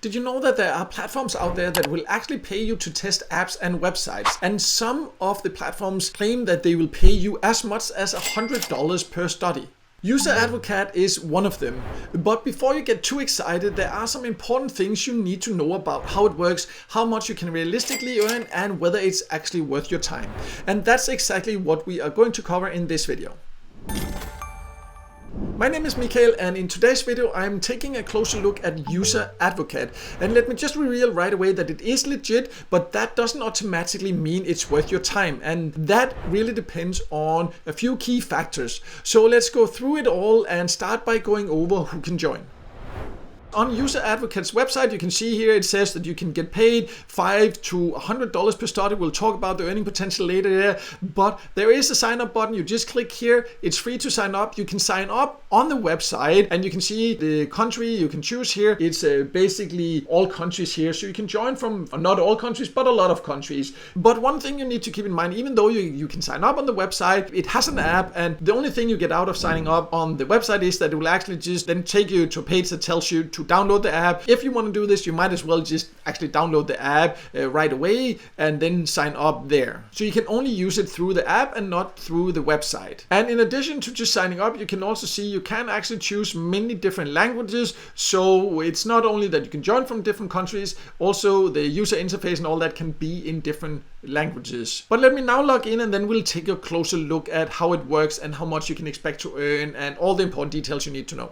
Did you know that there are platforms out there that will actually pay you to test apps and websites? And some of the platforms claim that they will pay you as much as $100 per study. UserAdvocate is one of them. But before you get too excited, there are some important things you need to know about how it works, how much you can realistically earn, and whether it's actually worth your time. And that's exactly what we are going to cover in this video. My name is Mikael, and in today's video I'm taking a closer look at UserAdvocate. And let me just reveal right away that it is legit, but that doesn't automatically mean it's worth your time. And that really depends on a few key factors. So let's go through it all and start by going over who can join. On UserAdvocate's website, you can see here it says that you can get paid $5 to $100 per study. We'll talk about the earning potential later there, but there is a sign up button. You just click here. It's free to sign up. You can sign up on the website and you can see the country you can choose here. It's basically all countries here. So you can join from not all countries, but a lot of countries. But one thing you need to keep in mind, even though you can sign up on the website, it has an app, and the only thing you get out of signing up on the website is that it will actually just then take you to a page that tells you to download the app. If you want to do this, you might as well just actually download the app right away and then sign up there. So you can only use it through the app and not through the website. And in addition to just signing up, you can also see you can actually choose many different languages. So it's not only that you can join from different countries, also the user interface and all that can be in different languages. But let me now log in and then we'll take a closer look at how it works and how much you can expect to earn and all the important details you need to know.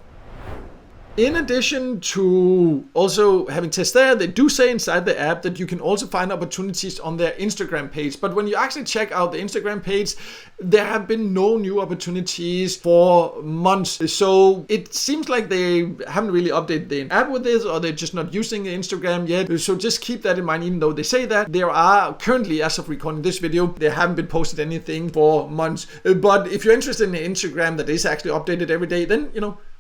In addition to also having tests there, they do say inside the app that you can also find opportunities on their Instagram page. But when you actually check out the Instagram page, there have been no new opportunities for months. So it seems like they haven't really updated the app with this, or they're just not using Instagram yet. So just keep that in mind, even though they say that. There are currently, as of recording this video, there haven't been posted anything for months. But if you're interested in Instagram that is actually updated every day, then,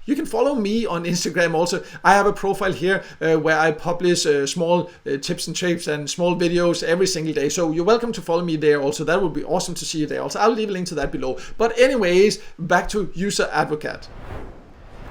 you can follow me on Instagram also. I have a profile here where I publish small tips and tricks and small videos every single day. So you're welcome to follow me there also. That would be awesome to see you there also. I'll leave a link to that below. But anyways, back to UserAdvocate.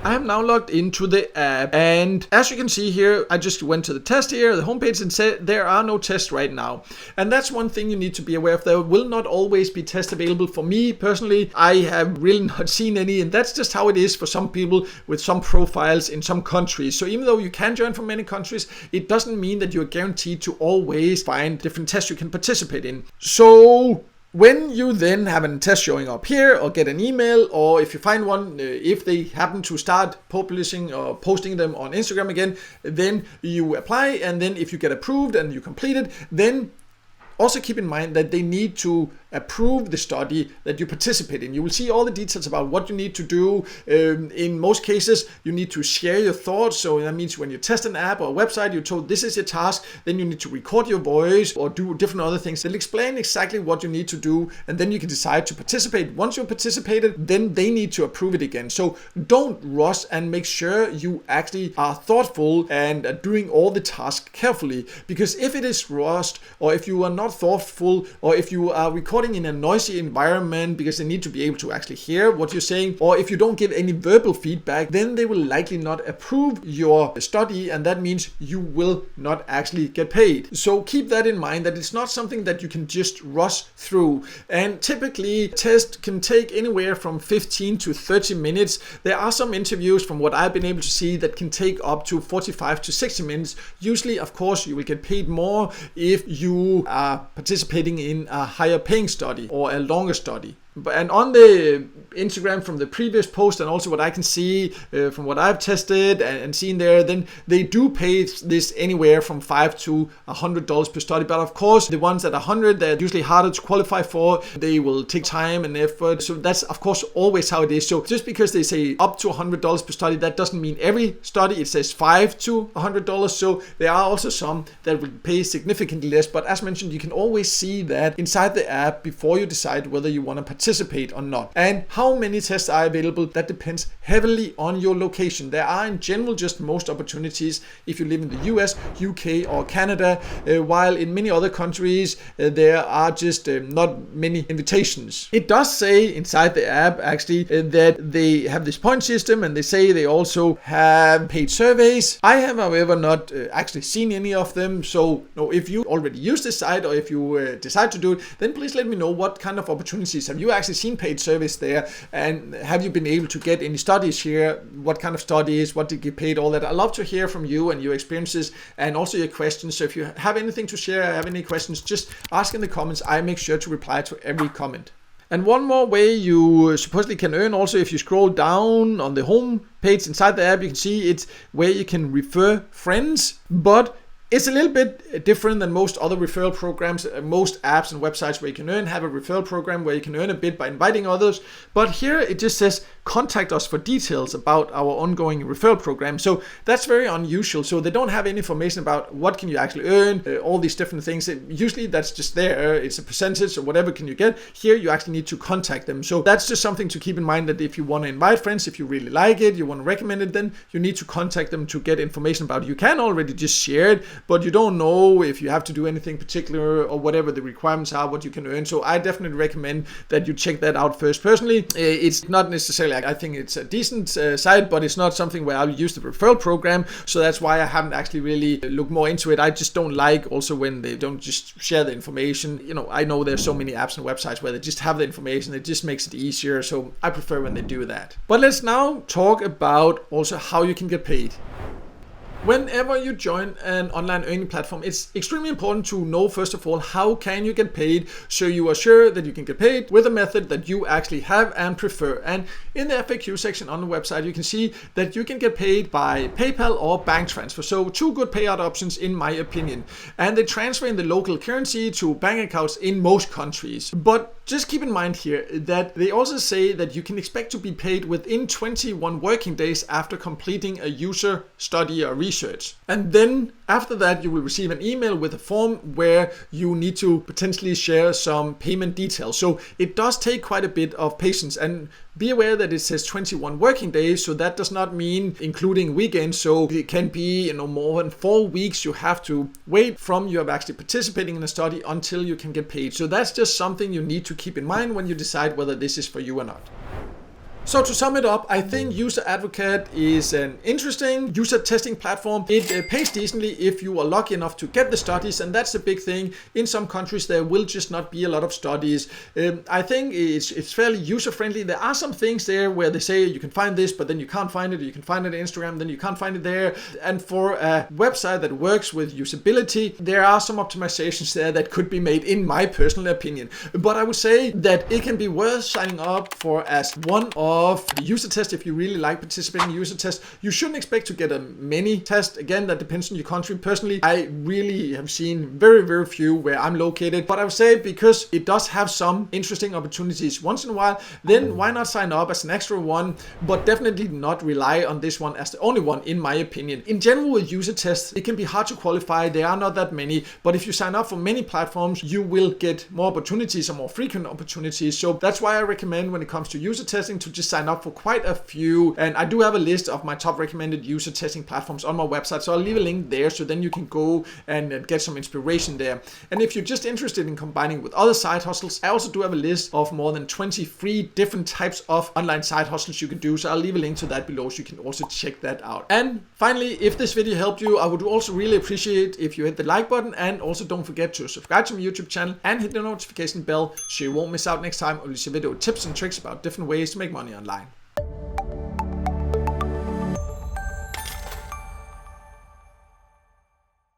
I am now logged into the app, and as you can see here, I just went to the test here, the homepage, and said there are no tests right now. And that's one thing you need to be aware of. There will not always be tests available. For me personally, I have really not seen any, and that's just how it is for some people with some profiles in some countries. So even though you can join from many countries, it doesn't mean that you're guaranteed to always find different tests you can participate in. So when you then have a test showing up here, or get an email, or if you find one, if they happen to start publishing or posting them on Instagram again, then you apply, and then if you get approved and you complete it, then also keep in mind that they need to approve the study that you participate in. You will see all the details about what you need to do. In most cases, you need to share your thoughts. So that means when you test an app or a website, you're told this is your task, then you need to record your voice or do different other things. They'll explain exactly what you need to do, and then you can decide to participate. Once you've participated, then they need to approve it again. So don't rush, and make sure you actually are thoughtful and are doing all the tasks carefully. Because if it is rushed, or if you are not thoughtful, or if you are recording in a noisy environment because they need to be able to actually hear what you're saying, or if you don't give any verbal feedback, then they will likely not approve your study, and that means you will not actually get paid. So keep that in mind, that it's not something that you can just rush through. And typically, test can take anywhere from 15 to 30 minutes. There are some interviews, from what I've been able to see, that can take up to 45 to 60 minutes. Usually, of course, you will get paid more if you are participating in a higher paying study or a longer study. And on the Instagram from the previous post, and also what I can see from what I've tested and seen there, then they do pay this anywhere from $5 to $100 per study. But of course, the ones at 100, they're usually harder to qualify for. They will take time and effort. So that's of course always how it is. So just because they say up to $100 per study, that doesn't mean every study. It says $5 to $100. So there are also some that will pay significantly less. But as mentioned, you can always see that inside the app before you decide whether you want to participate participate or not. And how many tests are available, that depends heavily on your location. There are in general just most opportunities if you live in the US, UK or Canada, while in many other countries there are just not many invitations. It does say inside the app actually that they have this point system, and they say they also have paid surveys. I have however not actually seen any of them, so if you already use this site or if you decide to do it, then please let me know what kind of opportunities have you actually seen paid surveys there, and have you been able to get any studies here, what kind of studies, what did you get paid, all that. I love to hear from you and your experiences and also your questions. So if you have anything to share, have any questions, just ask in the comments. I make sure to reply to every comment. And one more way you supposedly can earn, also if you scroll down on the home page inside the app, you can see it's where you can refer friends, but it's a little bit different than most other referral programs. Most apps and websites where you can earn have a referral program where you can earn a bit by inviting others. But here it just says, contact us for details about our ongoing referral program. So that's very unusual. So they don't have any information about what can you actually earn, all these different things. Usually that's just there. It's a percentage or whatever can you get. Here you actually need to contact them. So that's just something to keep in mind, that if you want to invite friends, if you really like it, you want to recommend it, then you need to contact them to get information about it. You can already just share it, but you don't know if you have to do anything particular or whatever the requirements are, what you can earn. So I definitely recommend that you check that out first. Personally, it's not necessarily, I think it's a decent site, but it's not something where I'll use the referral program. So that's why I haven't actually really looked more into it. I just don't like also when they don't just share the information. I know there's so many apps and websites where they just have the information. It just makes it easier. So I prefer when they do that. But let's now talk about also how you can get paid. Whenever you join an online earning platform, it's extremely important to know, first of all, how can you get paid, so you are sure that you can get paid with a method that you actually have and prefer. And in the FAQ section on the website, you can see that you can get paid by PayPal or bank transfer. So two good payout options in my opinion. And they transfer in the local currency to bank accounts in most countries. But just keep in mind here that they also say that you can expect to be paid within 21 working days after completing a user study or research. And then after that, you will receive an email with a form where you need to potentially share some payment details. So it does take quite a bit of patience, and be aware that it says 21 working days, so that does not mean including weekends. So it can be more than 4 weeks you have to wait from you have actually participating in a study until you can get paid. So that's just something you need to keep in mind when you decide whether this is for you or not. So to sum it up, I think UserAdvocate is an interesting user testing platform. It pays decently if you are lucky enough to get the studies, and that's a big thing. In some countries there will just not be a lot of studies. I think it's fairly user friendly. There are some things there where they say you can find this, but then you can't find it, or you can find it on Instagram, then you can't find it there. And for a website that works with usability, there are some optimizations there that could be made, in my personal opinion. But I would say that it can be worth signing up for as one of the user test. If you really like participating in user test, you shouldn't expect to get a many test. Again, that depends on your country. Personally, I really have seen very few where I'm located, but I would say because it does have some interesting opportunities once in a while, then why not sign up as an extra one, but definitely not rely on this one as the only one, in my opinion. In general, with user tests, it can be hard to qualify. There are not that many, but if you sign up for many platforms, you will get more opportunities or more frequent opportunities. So that's why I recommend, when it comes to user testing, to just sign up for quite a few. And I do have a list of my top recommended user testing platforms on my website, so I'll leave a link there, so then you can go and get some inspiration there. And if you're just interested in combining with other side hustles, I also do have a list of more than 23 different types of online side hustles you can do, so I'll leave a link to that below so you can also check that out. And finally, if this video helped you, I would also really appreciate if you hit the like button, and also don't forget to subscribe to my YouTube channel and hit the notification bell so you won't miss out next time I release a video with tips and tricks about different ways to make money online.